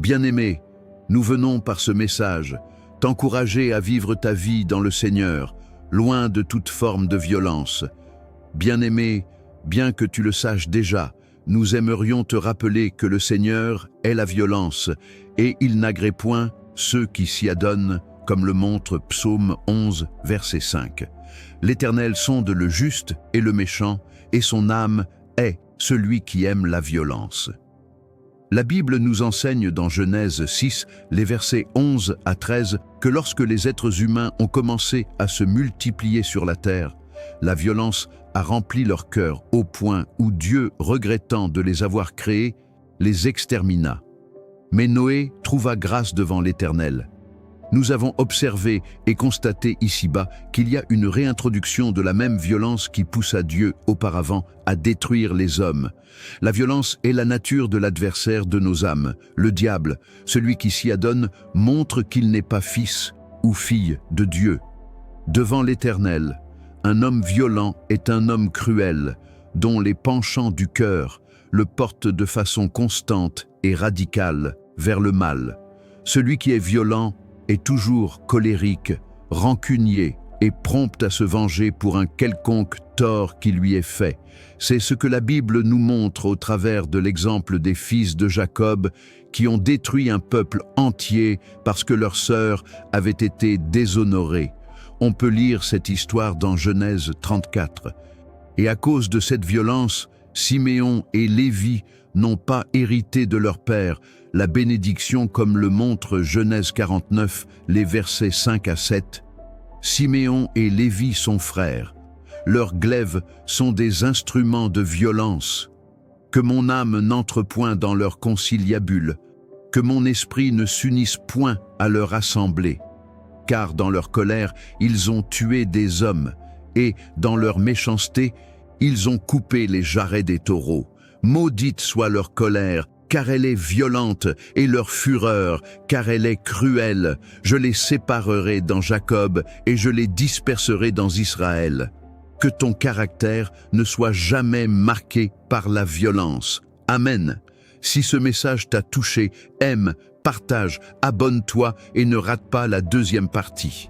Bien-aimé, nous venons par ce message t'encourager à vivre ta vie dans le Seigneur, loin de toute forme de violence. Bien-aimé, bien que tu le saches déjà, nous aimerions te rappeler que le Seigneur est la violence, et il n'agrée point ceux qui s'y adonnent, comme le montre Psaume 11, verset 5. L'Éternel sonde le juste et le méchant, et son âme est celui qui aime la violence. La Bible nous enseigne dans Genèse 6, les versets 11 à 13, que lorsque les êtres humains ont commencé à se multiplier sur la terre, la violence a rempli leur cœur au point où Dieu, regrettant de les avoir créés, les extermina. Mais Noé trouva grâce devant l'Éternel. Nous avons observé et constaté ici-bas qu'il y a une réintroduction de la même violence qui poussa Dieu auparavant à détruire les hommes. La violence est la nature de l'adversaire de nos âmes. Le diable, celui qui s'y adonne, montre qu'il n'est pas fils ou fille de Dieu. Devant l'Éternel, un homme violent est un homme cruel, dont les penchants du cœur le portent de façon constante et radicale vers le mal. Celui qui est violent est toujours colérique, rancunier et prompt à se venger pour un quelconque tort qui lui est fait. C'est ce que la Bible nous montre au travers de l'exemple des fils de Jacob qui ont détruit un peuple entier parce que leur sœur avait été déshonorée. On peut lire cette histoire dans Genèse 34. Et à cause de cette violence, Siméon et Lévi n'ont pas hérité de leur père la bénédiction comme le montre Genèse 49, les versets 5 à 7. Siméon et Lévi sont frères. Leurs glaives sont des instruments de violence. Que mon âme n'entre point dans leur conciliabule, que mon esprit ne s'unisse point à leur assemblée. Car dans leur colère, ils ont tué des hommes, et dans leur méchanceté, ils ont coupé les jarrets des taureaux. Maudite soit leur colère, car elle est violente, et leur fureur, car elle est cruelle. Je les séparerai dans Jacob, et je les disperserai dans Israël. Que ton caractère ne soit jamais marqué par la violence. Amen. Si ce message t'a touché, aime, partage, abonne-toi et ne rate pas la deuxième partie.